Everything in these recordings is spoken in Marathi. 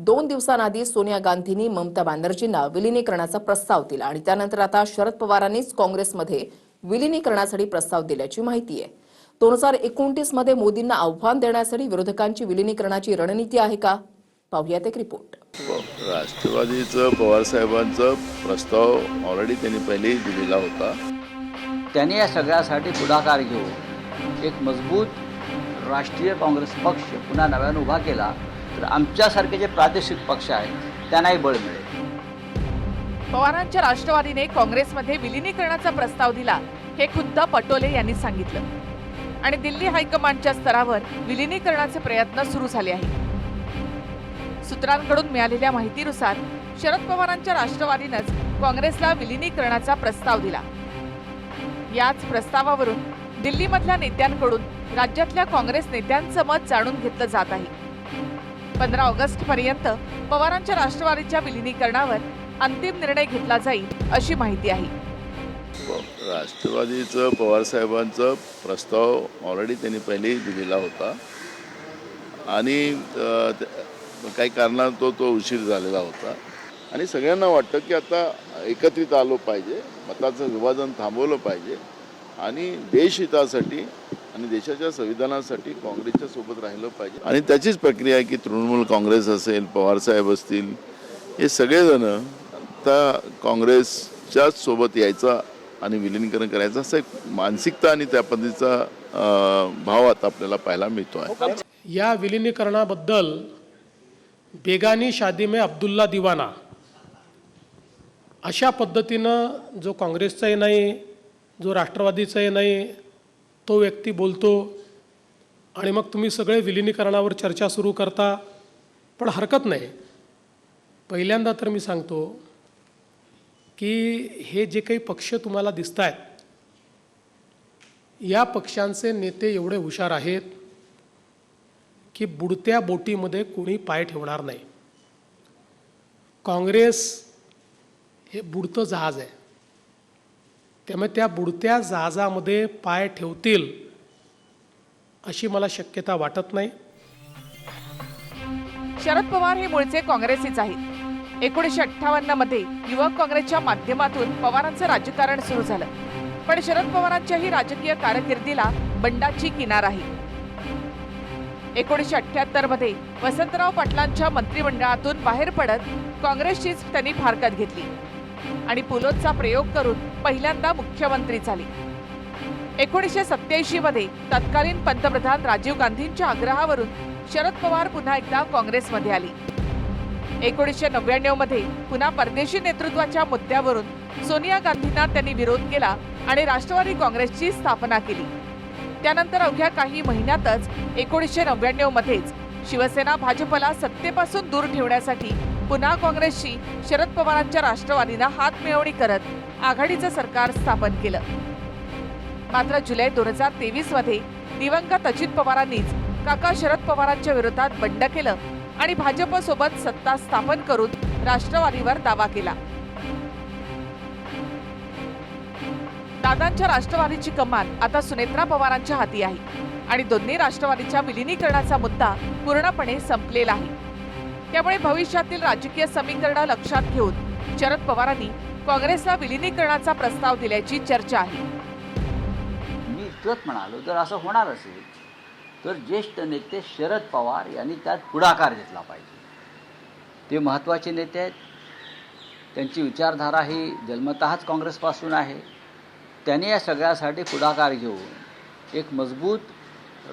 2 दिवसांआधी सोनिया गांधींनी ममता बॅनर्जींना विलीनीकरणाचा प्रस्ताव दिला आणि त्यानंतर आता शरद पवारांनीच काँग्रेसमध्ये विलीनीकरणासाठी प्रस्ताव दिल्याची माहिती आहे। 2029 मध्ये मोदींना आव्हान देण्यासाठी विरोधकांची विलीनीकरणाची रणनीती आहे का? पाहूयात एक रिपोर्ट। राष्ट्रवादीचं पवार साहेबांचा प्रस्ताव ऑलरेडी त्यांनी पहिले दिलेला होता। त्यांनी या सगळ्यासाठी पुढाकार घेऊन एक मजबूत राष्ट्रीय काँग्रेस पक्ष पुन्हा नव्याने उभा केला तर आमच्यासारखे जे प्रादेशिक पक्ष आहेत त्यांनाही बळ मिळेल। पवारांच्या राष्ट्रवादीने काँग्रेसमध्ये विलीनीकरणाचा प्रस्ताव दिला हे खुद्द पटोले यांनी सांगितलं आणि दिल्ली हायकमांडच्या स्तरावर विलीनीकरणाचे प्रयत्न सुरू झाले आहेत। सूत्रांकडून मिळालेल्या माहितीनुसार शरद पवारांच्या राष्ट्रवादीनेच काँग्रेसला विलीनीकरणाचा प्रस्ताव दिला। याच प्रस्तावावरून दिल्लीमधल्या नेत्यांकडून राज्यातल्या काँग्रेस नेत्यांचं मत जाणून घेतलं जात आहे। 15 ऑगस्ट पर्यंत पवारांच्या राष्ट्रवादीच्या विलीनीकरणावर अंतिम निर्णय घेतला जाईल अशी माहिती आहे। राष्ट्रवादीचं पवार साहेबांचा प्रस्ताव ऑलरेडी त्यांनी पहिले दिलेला होता आणि काही कारणाने तो उशीर झालेला होता आणि सगळ्यांना वाटतं की आता एकत्रित आलो पाहिजे, मताचं विभाजन थांबवलं पाहिजे आणि देशहितासाठी आणि देशाच्या संविधानासाठी काँग्रेसच्या सोबत राहिलं पाहिजे आणि त्याचीच प्रक्रिया आहे की तृणमूल काँग्रेस असेल, पवार साहेब असतील, हे सगळेजण आता काँग्रेसच्याच सोबत यायचा आणि विलीनीकरण करायचं असं एक मानसिकता आणि त्या पद्धतीचा भाव आता आपल्याला पाहायला मिळतो आहे। या विलीनीकरणाबद्दल बेगानी शादी में अब्दुल्ला दिवाना अशा पद्धतीनं जो काँग्रेसचाही नाही, जो राष्ट्रवादीचाही नाही, तो व्यक्ती बोलतो आणि मग तुम्ही सगळे विलीनीकरणावर चर्चा सुरू करता। पण हरकत नाही, पहिल्यांदा तर मी सांगतो की हे जे काही पक्ष तुम्हाला दिसत आहेत या पक्षांचे नेते एवढे हुशार आहेत की बुडत्या बोटीमध्ये कोणी पाय ठेवणार नाही। काँग्रेस हे बुडतं जहाज आहे, त्यामुळे त्या बुडत्या जहाजामध्ये पाय ठेवतील अशी मला शक्यता वाटत नाही। शरद पवार हे मूळचे काँग्रेसीच आहेत। 1958 मध्ये युवक काँग्रेसच्या माध्यमातून पवारांचं राजकारण सुरू झालं, पण शरद पवारांच्याही राजकीय कारकिर्दीला बंडाची किनार आहे। 1978 मध्ये वसंतराव पाटलांच्या मंत्रिमंडळातून बाहेर पडत काँग्रेसचीच त्यांनी फारकत घेतली आणि पुलोदचा प्रयोग करून पहिल्यांदा मुख्यमंत्री झाले। 1987 मध्ये तत्कालीन पंतप्रधान राजीव गांधींच्या आग्रहावरून शरद पवार पुन्हा एकदा काँग्रेसमध्ये आली। 1999 मध्ये पुन्हा परदेशी नेतृत्वाच्या मुद्द्यावरून सोनिया गांधींना त्यांनी विरोध केला आणि राष्ट्रवादी काँग्रेसची स्थापना केली। त्यानंतर अवघ्या काही महिन्यातच 1999 मध्येच शिवसेना भाजपला सत्तेपासून दूर ठेवण्यासाठी पुन्हा काँग्रेसशी शरद पवारांच्या राष्ट्रवादीनं हातमिळवणी करत आघाडीचं सरकार स्थापन केलं। मात्र जुलै 2023 मध्ये दिवंगत अजित पवारांनीच काका शरद पवारांच्या विरोधात बंड केलं आणि भाजपसोबत सत्ता स्थापन करून राष्ट्रवादीवर दावा केला। दादांच्या राष्ट्रवादीची कमान आता सुनेत्रा पवारांच्या हाती आहे आणि दोन्ही राष्ट्रवादीच्या विलीनीकरणाचा मुद्दा पूर्णपणे संपलेला आहे। त्यामुळे भविष्यातील राजकीय समीकरण लक्षात घेऊन शरद पवारांनी काँग्रेसला विलीनीकरणाचा प्रस्ताव दिल्याची चर्चा आहे। मी इतकंच म्हणालो, जर असं होणार असेल तर ज्येष्ठ नेते शरद पवार यांनी त्यात पुढाकार घेतला पाहिजे। ते महत्त्वाचे नेते आहेत, त्यांची विचारधारा ही जन्मतःच काँग्रेसपासून आहे। त्यांनी या सगळ्यासाठी पुढाकार घेऊन एक मजबूत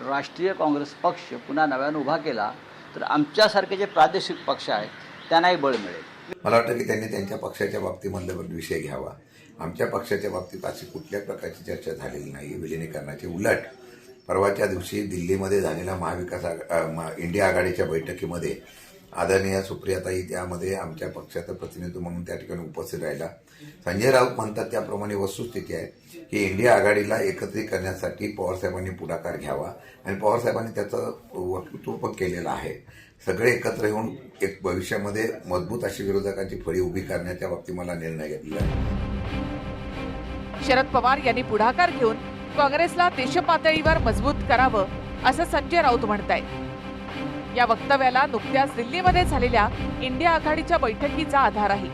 राष्ट्रीय काँग्रेस पक्ष पुन्हा नव्याने उभा केला तर आमच्यासारखे जे प्रादेशिक पक्ष आहेत त्यांनाही बळ मिळेल। मला वाटतं की त्यांनी त्यांच्या पक्षाच्या बाबतीमधला विषय घ्यावा। आमच्या पक्षाच्या बाबतीत अशी कुठल्याच प्रकारची चर्चा झालेली नाही विलीनीकरणाची। उलट परवाच्या दिवशी दिल्लीमध्ये झालेल्या महाविकास इंडिया आघाडीच्या बैठकीमध्ये आदरणीय सुप्रियाताई त्यामध्ये आमच्या पक्षाचं प्रतिनिधित्व म्हणून त्या ठिकाणी उपस्थित राहिला। संजय राऊत म्हणतात त्याप्रमाणे वस्तुस्थिती आहे की इंडिया आघाडीला एकत्रित करण्यासाठी पवारसाहेबांनी पुढाकार घ्यावा आणि पवारसाहेबांनी त्याचं वक्तृत्व पण केलेलं आहे। सगळे एकत्र येऊन एक भविष्यामध्ये मजबूत अशी विरोधकांची फळी उभी करण्याच्या बाबतीत मला निर्णय घेतला आहे। शरद पवार यांनी पुढाकार घेऊन काँग्रेसला देशपातळीवर मजबूत करावं असं संजय राऊत म्हणतायत। या वक्तव्याला नुकत्याच दिल्लीमध्ये झालेल्या इंडिया आघाडीच्या बैठकीचा आधार आहे.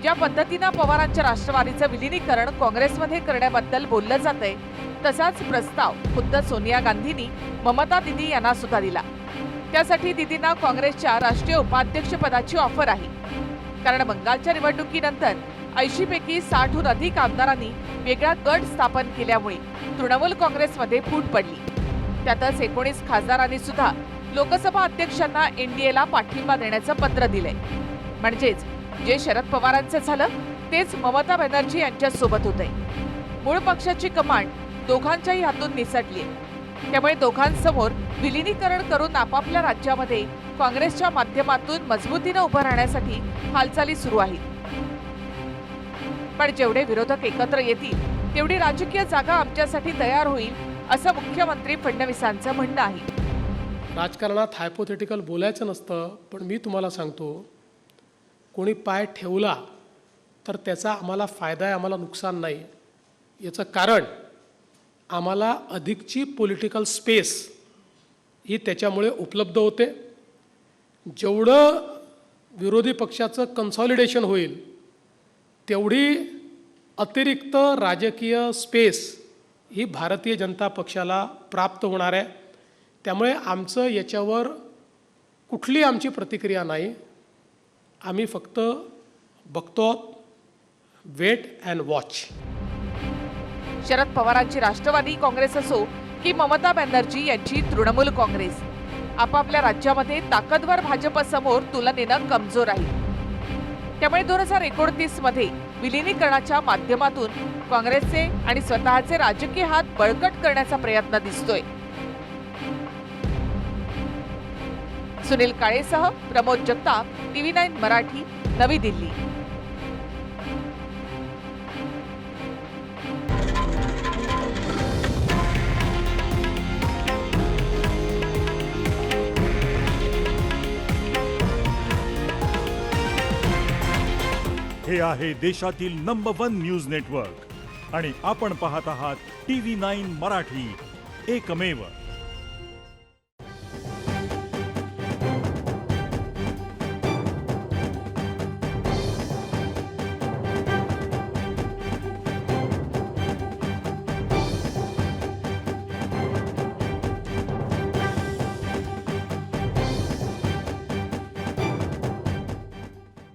ज्या पद्धतीनं पवारांच्या राष्ट्रवादीचं विलिनीकरण काँग्रेसमध्ये करण्याबद्दल बोललं जातंय, तसाच प्रस्ताव खुद्द सोनिया गांधींनी ममता दिदी यांना सुद्धा दिला. त्यासाठी दिदींना काँग्रेसच्या राष्ट्रीय उपाध्यक्षपदाची ऑफर आहे. कारण बंगालच्या निवडणुकीनंतर 80 पैकी 60हून अधिक आमदारांनी वेगळा गट स्थापन केल्यामुळे तृणमूल काँग्रेसमध्ये फूट पडली. त्यातच 19 खासदारांनी सुद्धा लोकसभा अध्यक्षांना एनडीएला पाठिंबा देण्याचं पत्र दिलंय. म्हणजेच जे शरद पवारांचं झालं तेच ममता बॅनर्जी यांच्या सोबत होतंय. मूळ पक्षाची कमांड दोघांच्याही हातून निसटली. त्यामुळे दोघांसमोर विलिनीकरण करून आपापल्या राज्यामध्ये काँग्रेसच्या माध्यमातून मजबूतीनं उभं राहण्यासाठी हालचाली सुरू आहेत. पण जेवढे विरोधक एकत्र येतील तेवढी राजकीय जागा आमच्यासाठी तयार होईल, असं मुख्यमंत्री फडणवीसांचं म्हणणं आहे. राजकारणात हायपोथेटिकल बोलायचं नसतं, पण मी तुम्हाला सांगतो, कोणी पाय ठेवला तर त्याचा आम्हाला फायदा आहे, आम्हाला नुकसान नाही. याचं कारण आम्हाला अधिकची पॉलिटिकल स्पेस ही त्याच्यामुळे उपलब्ध होते. जेवढं विरोधी पक्षाचं कन्सॉलिडेशन होईल तेवढी अतिरिक्त राजकीय स्पेस ही भारतीय जनता पक्षाला प्राप्त होणार आहे. त्यामुळे आमचं याच्यावर कुठली आमची प्रतिक्रिया नाही. आम्ही फक्त बघतो, वेट अँड वॉच. शरद पवारांची राष्ट्रवादी काँग्रेस असो की ममता बॅनर्जी यांची तृणमूल काँग्रेस, आपापल्या राज्यामध्ये ताकदवर भाजपसमोर तुलनेनं कमजोर आहे. त्यामुळे 2029 मध्ये विलिनीकरणाच्या माध्यमातून काँग्रेसचे आणि स्वतःचे राजकीय हात बळकट करण्याचा प्रयत्न दिसतोय. सुनील काळेसह प्रमोद जगताप, TV9 मराठी, नवी दिल्ली. हे आहे देशातील नंबर 1 न्यूज नेटवर्क आणि आपण पाहत आहात TV9 मराठी, एकमेव.